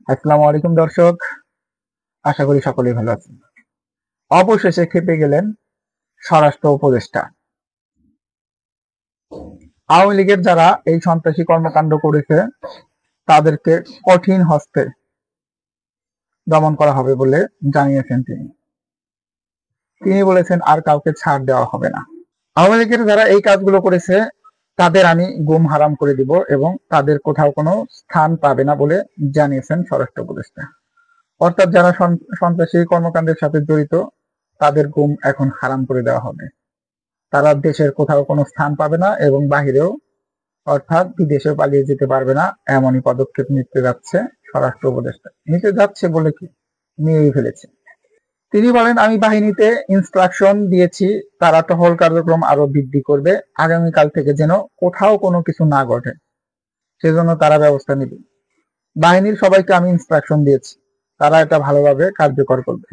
আসসালামু আলাইকুম দর্শক, আশা করি সকলেই ভালো আছেন। অবশেষে খেপে গেলেন স্বরাষ্ট্র উপদেষ্টা। আওয়ামী লীগের যারা এই সন্ত্রাসী কর্মকাণ্ড করেছে তাদেরকে কঠিন হস্তে দমন করা হবে বলে জানিয়েছেন তিনি বলেছেন আর কাউকে ছাড় দেওয়া হবে না। আওয়ামী লীগের যারা এই কাজগুলো করেছে তাদের আমি গুম হারাম করে দিব এবং তাদের কোথাও কোনো স্থান পাবে না বলে জানিয়েছেন স্বরাষ্ট্র উপদেষ্টা। অর্থাৎ যারা সন্ত্রাসী কর্মকাণ্ডের সাথে জড়িত তাদের গুম এখন হারাম করে দেওয়া হবে। তারা দেশের কোথাও কোনো স্থান পাবে না এবং বাহিরেও অর্থাৎ বিদেশে পালিয়ে যেতে পারবে না, এমনই পদক্ষেপ নিতে যাচ্ছে স্বরাষ্ট্র উপদেষ্টা। নিতে যাচ্ছে বলে কি, নিয়েই ফেলেছে। তিনি বলেন, আমি বাহিনীতে ইনস্ট্রাকশন দিয়েছি তারা টহল কার্যক্রম আরো বৃদ্ধি করবে, আগামীকাল থেকে যেন কোথাও কোনো কিছু না ঘটে সেজন্য তারা ব্যবস্থা নেবে। বাহিনীর সবাইকে আমি ইনস্ট্রাকশন দিয়েছি, তারা এটা ভালোভাবে কার্যকর করবে।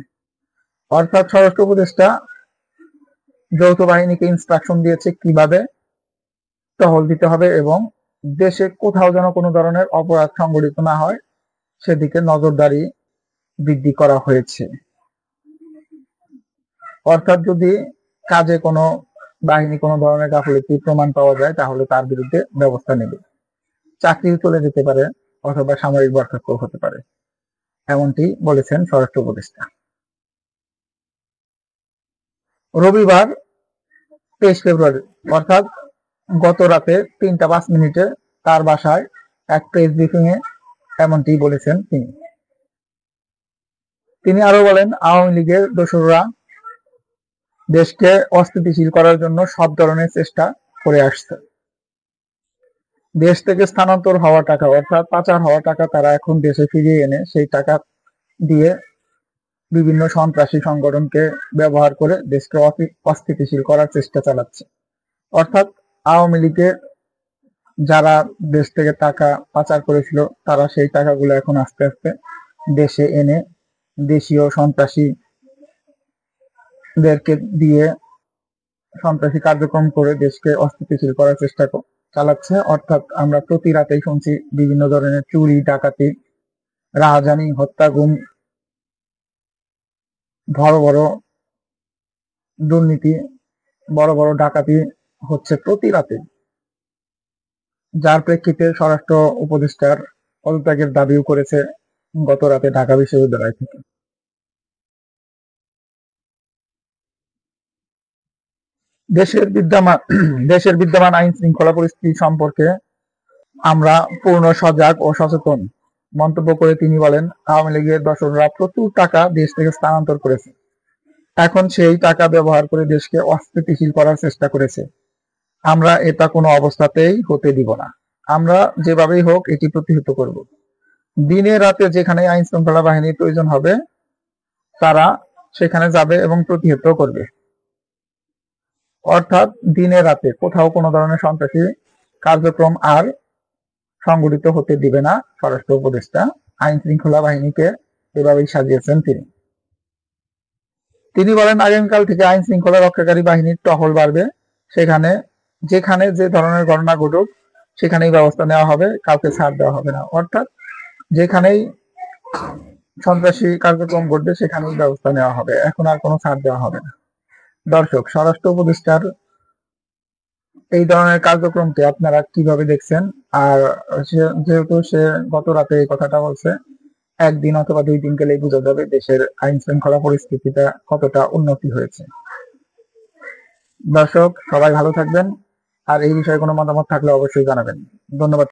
অর্থাৎ স্বরাষ্ট্র উপদেষ্টা যৌথ বাহিনীকে ইনস্ট্রাকশন দিয়েছে কিভাবে টহল দিতে হবে এবং দেশে কোথাও যেন কোনো ধরনের অপরাধ সংঘটিত না হয় সেদিকে নজরদারি বৃদ্ধি করা হয়েছে। অর্থাৎ যদি কাজে কোনো বাহিনী কোনো ধরনের গাফিলতি প্রমাণ পাওয়া যায় তাহলে তার বিরুদ্ধে ব্যবস্থা নেবে। চাকরি চলে যেতে পারে অথবা সামরিক বরখাস্ত হতে পারে, এমনটি বলেছেন স্বরাষ্ট্র উপদেষ্টা। রবিবার 23 ফেব্রুয়ারি অর্থাৎ গত রাতে 3টা 5 মিনিটে তার বাসায় এক প্রেস ব্রিফিং এ এমনটি বলেছেন তিনি আরো বলেন, আওয়ামী লীগের দোসররা দেশকে অস্থিতিশীল করার জন্য সব ধরনের চেষ্টা করে আসছে। দেশ থেকে স্থানান্তর হওয়া টাকা অর্থাৎ পাচার হওয়া টাকা তারা এখন দেশে ফিরিয়ে এনে সেই টাকা দিয়ে বিভিন্ন সন্ত্রাসী সংগঠনকে ব্যবহার করে দেশকে অস্থিতিশীল করার চেষ্টা চালাচ্ছে। অর্থাৎ আওয়ামী লীগের যারা দেশ থেকে টাকা পাচার করেছিল তারা সেই টাকাগুলো এখন আস্তে আস্তে দেশে এনে দেশীয় সন্ত্রাসীদেরকে দিয়ে সন্ত্রাসী কার্যক্রম করে দেশকে অস্থিতিশীল করার চেষ্টা চালাচ্ছে। অর্থাৎ আমরা প্রতি রাতেই শুনছি বিভিন্ন ধরনের চুরি, ডাকাতি, রাহাজানি, হত্যা, গুম, বড় বড় দুর্নীতি, বড় বড় ডাকাতি হচ্ছে প্রতি রাতে, যার প্রেক্ষিতে স্বরাষ্ট্র উপদেষ্টার পদত্যাগের দাবিও করেছে গত রাতে ঢাকা বিশ্ববিদ্যালয় থেকে। দেশের বিদ্যমান আইন শৃঙ্খলা পরিস্থিতি সম্পর্কে আমরা পূর্ণ সজাগ ও সচেতন মন্তব্য করে তিনি বলেন, আওয়ামী লীগের দোসররা প্রচুর টাকা দেশ থেকে স্থানান্তর করেছে, এখন সেই টাকা ব্যবহার করে দেশকে অস্থিতিশীল করার চেষ্টা করেছে। আমরা এটা কোনো অবস্থাতেই হতে দিব না। আমরা যেভাবেই হোক এটি প্রতিহত করব। দিনে রাতে যেখানে আইন শৃঙ্খলা বাহিনীর প্রয়োজন হবে তারা সেখানে যাবে এবং প্রতিহত করবে। অর্থাৎ দিনে রাতে কোথাও কোনো ধরনের সন্ত্রাসী কার্যক্রম আর সংগঠিত হতে দিবে না স্বরাষ্ট্র উপদেষ্টা। আইন শৃঙ্খলা বাহিনীকে এভাবেই সাজিয়েছেন তিনি বলেন, আগামীকাল থেকে আইন শৃঙ্খলা রক্ষাকারী বাহিনীর টহল বাড়বে, যেখানে যে ধরনের ঘটনা ঘটুক সেখানেই ব্যবস্থা নেওয়া হবে, কাউকে ছাড় দেওয়া হবে না। অর্থাৎ যেখানেই সন্ত্রাসী কার্যক্রম ঘটবে সেখানেই ব্যবস্থা নেওয়া হবে, এখন আর কোনো ছাড় দেওয়া হবে না। দর্শক, স্বরাষ্ট্র উপদেষ্টার এই ধরনের কার্যক্রমকে আপনারা কিভাবে দেখছেন? আর যেহেতু সে গত রাতে এই কথাটা বলছে, একদিন অথবা 2 দিন গেলেই বোঝা যাবে দেশের আইন শৃঙ্খলা পরিস্থিতিটা কতটা উন্নতি হয়েছে। দর্শক, সবাই ভালো থাকবেন, আর এই বিষয়ে কোনো মতামত থাকলে অবশ্যই জানাবেন। ধন্যবাদ।